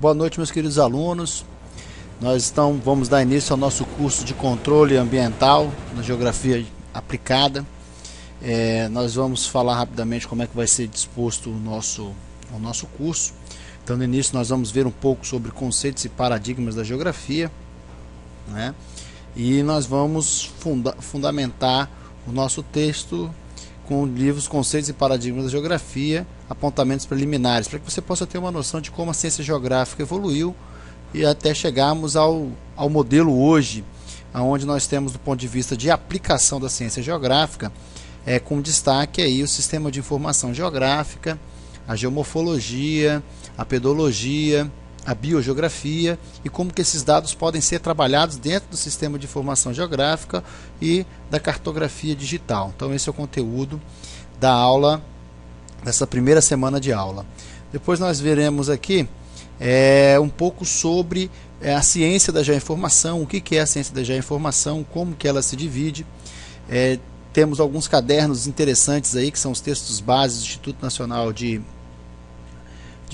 Boa noite, meus queridos alunos. Vamos dar início ao nosso curso de controle ambiental na geografia aplicada. Nós vamos falar rapidamente como é que vai ser disposto o nosso curso. Então, no início, nós vamos ver um pouco sobre conceitos e paradigmas da geografia, né? E nós vamos fundamentar o nosso texto com livros Conceitos e Paradigmas da Geografia, apontamentos preliminares, para que você possa ter uma noção de como a ciência geográfica evoluiu e até chegarmos ao modelo hoje, onde nós temos, do ponto de vista de aplicação da ciência geográfica, com destaque aí o sistema de informação geográfica, a geomorfologia, a pedologia, a biogeografia e como que esses dados podem ser trabalhados dentro do sistema de informação geográfica e da cartografia digital. Então esse é o conteúdo da aula, dessa primeira semana de aula. Depois nós veremos aqui um pouco sobre a ciência da geoinformação, o que é a ciência da geoinformação, como que ela se divide. Temos alguns cadernos interessantes aí, que são os textos básicos do Instituto Nacional de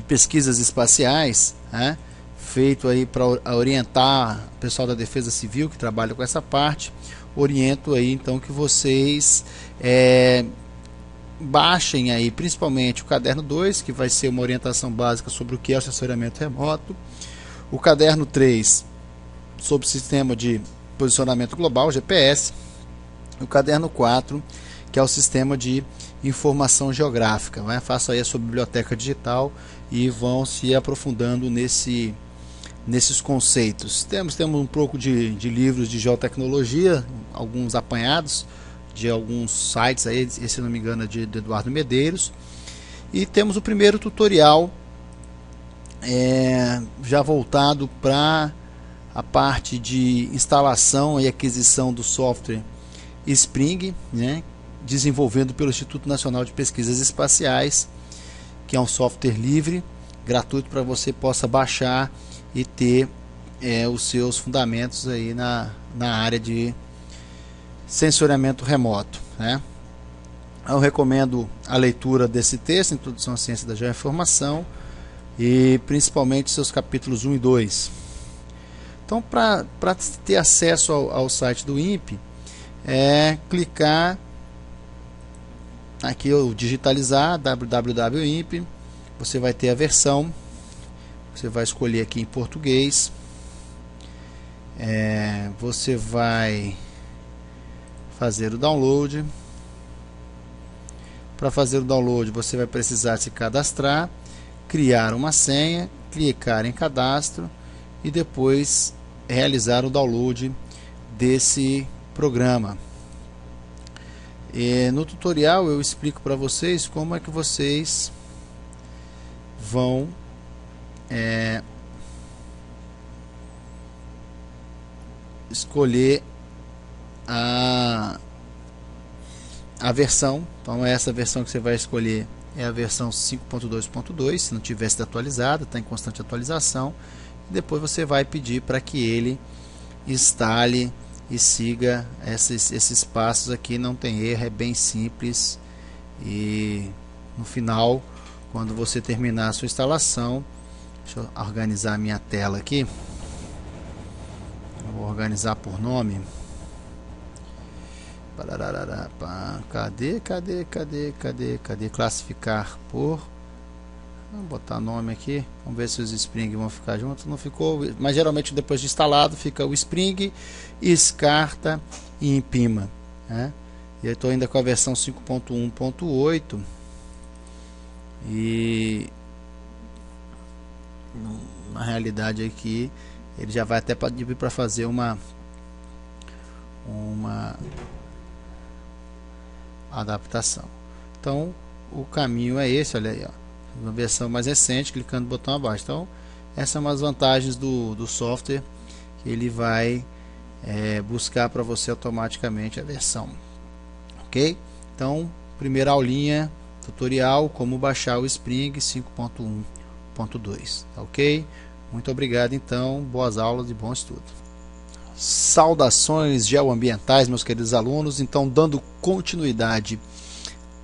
Pesquisas Espaciais, né? Feito aí para orientar o pessoal da Defesa Civil que trabalha com essa parte. Oriento aí então que vocês baixem aí principalmente o caderno 2, que vai ser uma orientação básica sobre o que é o sensoriamento remoto, o caderno 3 sobre o sistema de posicionamento global, GPS, e o caderno 4, que é o sistema de informação geográfica, né? Faça aí a sua biblioteca digital e vão se aprofundando nesses conceitos. Temos um pouco de livros de geotecnologia, alguns apanhados de alguns sites aí, se não me engano é de Eduardo Medeiros, e temos o primeiro tutorial já voltado para a parte de instalação e aquisição do software Spring, né? Desenvolvido pelo Instituto Nacional de Pesquisas Espaciais, que é um software livre, gratuito, para você possa baixar e ter os seus fundamentos aí na área de sensoriamento remoto, né? Eu recomendo a leitura desse texto, Introdução à Ciência da Geoinformação, e principalmente seus capítulos 1 e 2. Então, para ter acesso ao site do INPE, clicar aqui, eu digitalizar www.inpe, você vai ter a versão, você vai escolher aqui em português, você vai fazer o download. Para fazer o download você vai precisar se cadastrar, criar uma senha, clicar em cadastro e depois realizar o download desse programa. No tutorial eu explico para vocês como é que vocês vão escolher a versão. Então essa versão que você vai escolher é a versão 5.2.2, se não tiver sido atualizada, está em constante atualização. Depois você vai pedir para que ele instale e siga esses passos aqui, não tem erro, é bem simples. E no final, quando você terminar a sua instalação, deixa eu organizar a minha tela aqui, eu vou organizar por nome. Cadê classificar por, vamos botar nome aqui, vamos ver se os Spring vão ficar juntos. Não ficou, mas geralmente depois de instalado fica o Spring, Scarta e Impima, né? E eu estou ainda com a versão 5.1.8 e na realidade aqui ele já vai até pedir para fazer uma adaptação. Então o caminho é esse, olha aí, ó, uma versão mais recente, clicando no botão abaixo. Então essas são as vantagens do software, que ele vai buscar para você automaticamente a versão, ok? Então, primeira aulinha, tutorial, como baixar o Spring 5.1.2, ok? Muito obrigado então, boas aulas e bom estudo. Saudações geoambientais, meus queridos alunos. Então, dando continuidade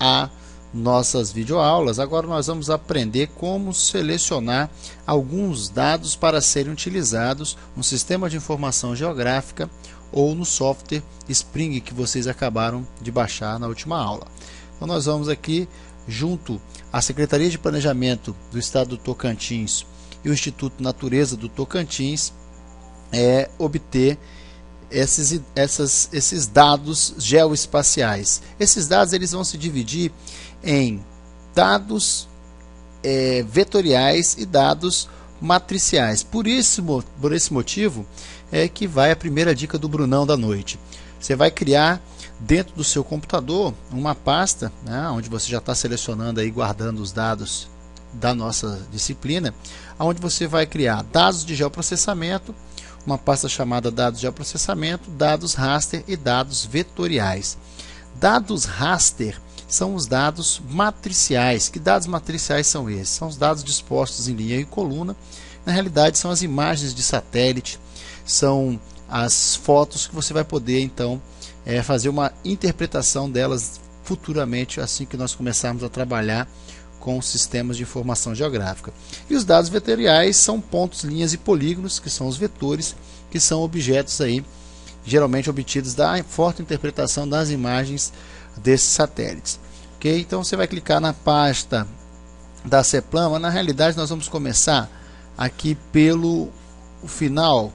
a nossas videoaulas, agora nós vamos aprender como selecionar alguns dados para serem utilizados no sistema de informação geográfica ou no software Spring que vocês acabaram de baixar na última aula. Então nós vamos aqui, junto à Secretaria de Planejamento do Estado do Tocantins e o Instituto Natureza do Tocantins, obter esses dados geoespaciais. Esses dados eles vão se dividir em dados vetoriais e dados matriciais. Por esse motivo é que vai a primeira dica do Brunão da noite. Você vai criar dentro do seu computador uma pasta, né, onde você já está selecionando aí, guardando os dados da nossa disciplina, onde você vai criar dados de geoprocessamento, uma pasta chamada dados de geoprocessamento, dados raster e dados vetoriais. Dados raster são os dados matriciais. Que dados matriciais são esses? São os dados dispostos em linha e coluna. Na realidade são as imagens de satélite, são as fotos que você vai poder então fazer uma interpretação delas futuramente, assim que nós começarmos a trabalhar com sistemas de informação geográfica. E os dados vetoriais são pontos, linhas e polígonos, que são os vetores, que são objetos aí geralmente obtidos da forte interpretação das imagens desses satélites. Ok? Então você vai clicar na pasta da CEPLAN, mas na realidade nós vamos começar aqui pelo final,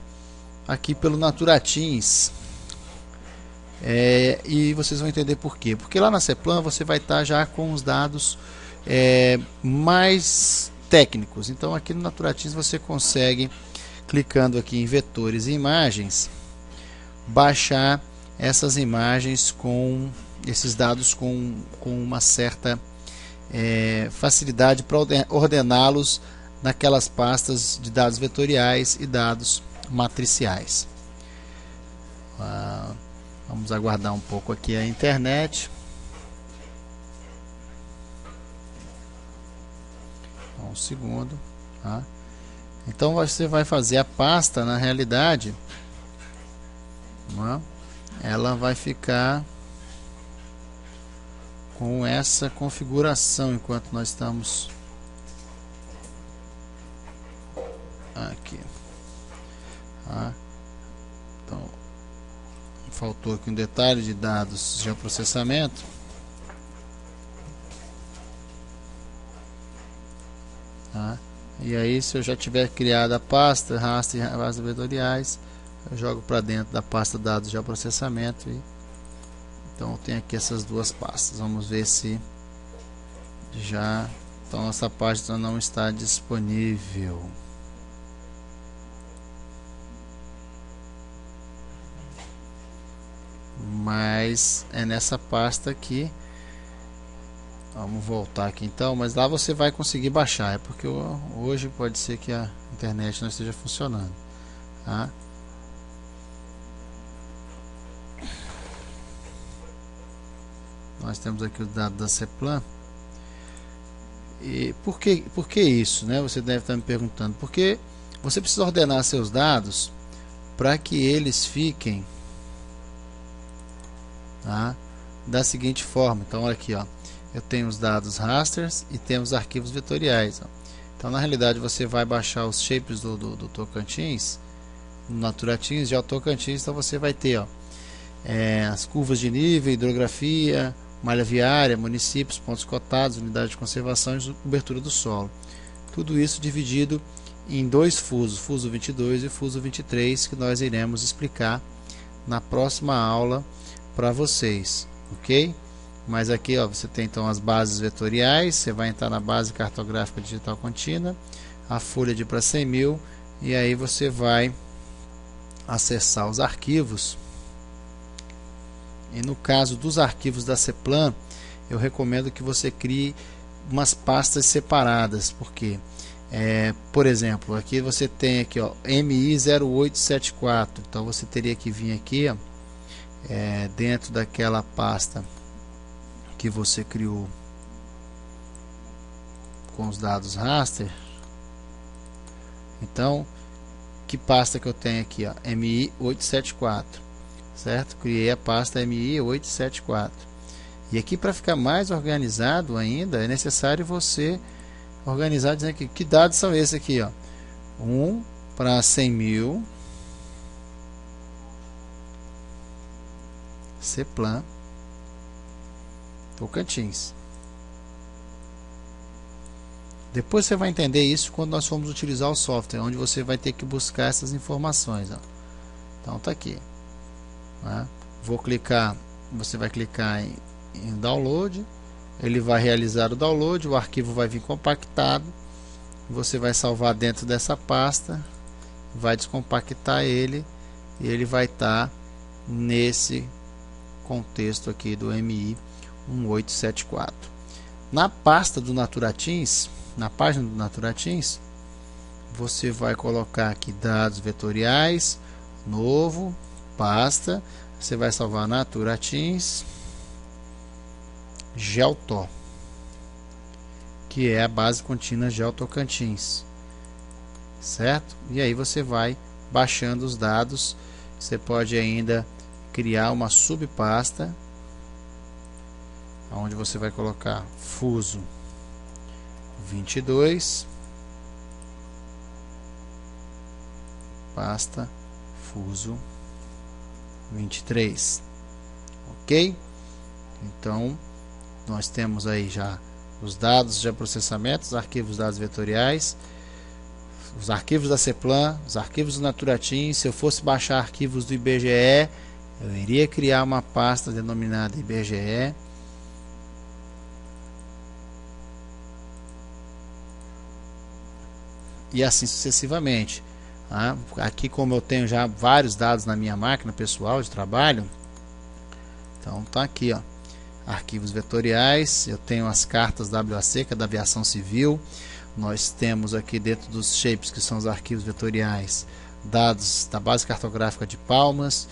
aqui pelo Naturatins. E vocês vão entender por quê. Porque lá na CEPLAN você vai estar já com os dados mais técnicos. Então aqui no Naturatins você consegue, clicando aqui em vetores e imagens, baixar essas imagens com esses dados com uma certa facilidade para ordená-los naquelas pastas de dados vetoriais e dados matriciais. Vamos aguardar um pouco aqui a internet. Um segundo, tá? Então você vai fazer a pasta, na realidade, ela vai ficar com essa configuração enquanto nós estamos aqui. Então, faltou aqui um detalhe de dados de geoprocessamento. E aí, se eu já tiver criado a pasta raster e pastas vetoriais, eu jogo para dentro da pasta dados de geoprocessamento. Então eu tenho aqui essas duas pastas. Vamos ver se já. Então essa pasta não está disponível. Mas é nessa pasta aqui. Vamos voltar aqui então, mas lá você vai conseguir baixar, porque hoje pode ser que a internet não esteja funcionando, tá? Nós temos aqui o dado da CEPLAN. E por que isso, né? Você deve estar me perguntando. Porque você precisa ordenar seus dados para que eles fiquem, tá, da seguinte forma. Então olha aqui, ó. Eu tenho os dados rasters e temos arquivos vetoriais. Então na realidade você vai baixar os shapes do Tocantins, no Naturatins, já o Tocantins, então você vai ter, ó, as curvas de nível, hidrografia, malha viária, municípios, pontos cotados, unidade de conservação e cobertura do solo. Tudo isso dividido em dois fusos, fuso 22 e fuso 23, que nós iremos explicar na próxima aula para vocês, ok? Mas aqui, ó, você tem então as bases vetoriais. Você vai entrar na base cartográfica digital contínua, a folha de para 100.000, e aí você vai acessar os arquivos. E no caso dos arquivos da CEPLAN, eu recomendo que você crie umas pastas separadas, porque por exemplo, aqui você tem aqui, ó, MI0874. Então você teria que vir aqui, ó, dentro daquela pasta que você criou com os dados raster. Então, que pasta que eu tenho aqui, ó, MI874, certo? Criei a pasta MI874. E aqui, para ficar mais organizado ainda, é necessário você organizar dizendo que dados são esses aqui, ó. 1 para 100.000 CEPLAN Tocantins. Depois você vai entender isso quando nós formos utilizar o software, onde você vai ter que buscar essas informações, ó. Então tá aqui, né? Vou clicar, você vai clicar em download, ele vai realizar o download, o arquivo vai vir compactado, você vai salvar dentro dessa pasta, vai descompactar ele e ele vai estar nesse contexto aqui do MI 1874. Na pasta do Naturatins, na página do Naturatins, você vai colocar aqui dados vetoriais, novo, pasta, você vai salvar Naturatins GeoTo, que é a base contínua GeoTocantins, certo? E aí você vai baixando os dados. Você pode ainda criar uma subpasta, onde você vai colocar Fuso 22, pasta Fuso 23, ok? Então nós temos aí já os dados de processamento, os arquivos dados vetoriais, os arquivos da CEPLAN, os arquivos do Naturatins. Se eu fosse baixar arquivos do IBGE, eu iria criar uma pasta denominada IBGE. E assim sucessivamente. Aqui, como eu tenho já vários dados na minha máquina pessoal de trabalho, então tá aqui, ó, arquivos vetoriais. Eu tenho as cartas WAC, que é da aviação civil. Nós temos aqui dentro dos shapes, que são os arquivos vetoriais, dados da base cartográfica de Palmas,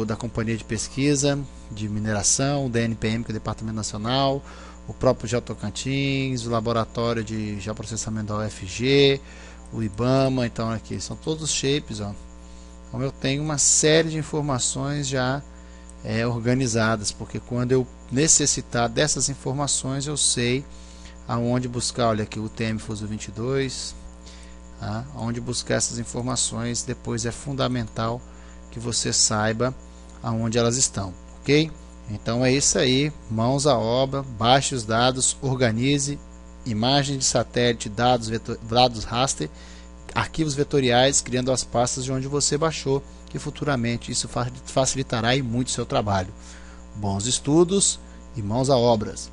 da Companhia de Pesquisa de Mineração, o DNPM, que é o Departamento Nacional, o próprio GeoTocantins, o Laboratório de Geoprocessamento da UFG, o IBAMA. Então aqui são todos os shapes, ó. Então eu tenho uma série de informações já organizadas, porque quando eu necessitar dessas informações, eu sei aonde buscar. Olha aqui o TM Fuso 22, aonde buscar essas informações. Depois é fundamental que você saiba aonde elas estão, ok? Então é isso aí, mãos à obra, baixe os dados, organize imagens de satélite, dados raster, arquivos vetoriais, criando as pastas de onde você baixou, que futuramente isso facilitará e muito o seu trabalho. Bons estudos e mãos à obras.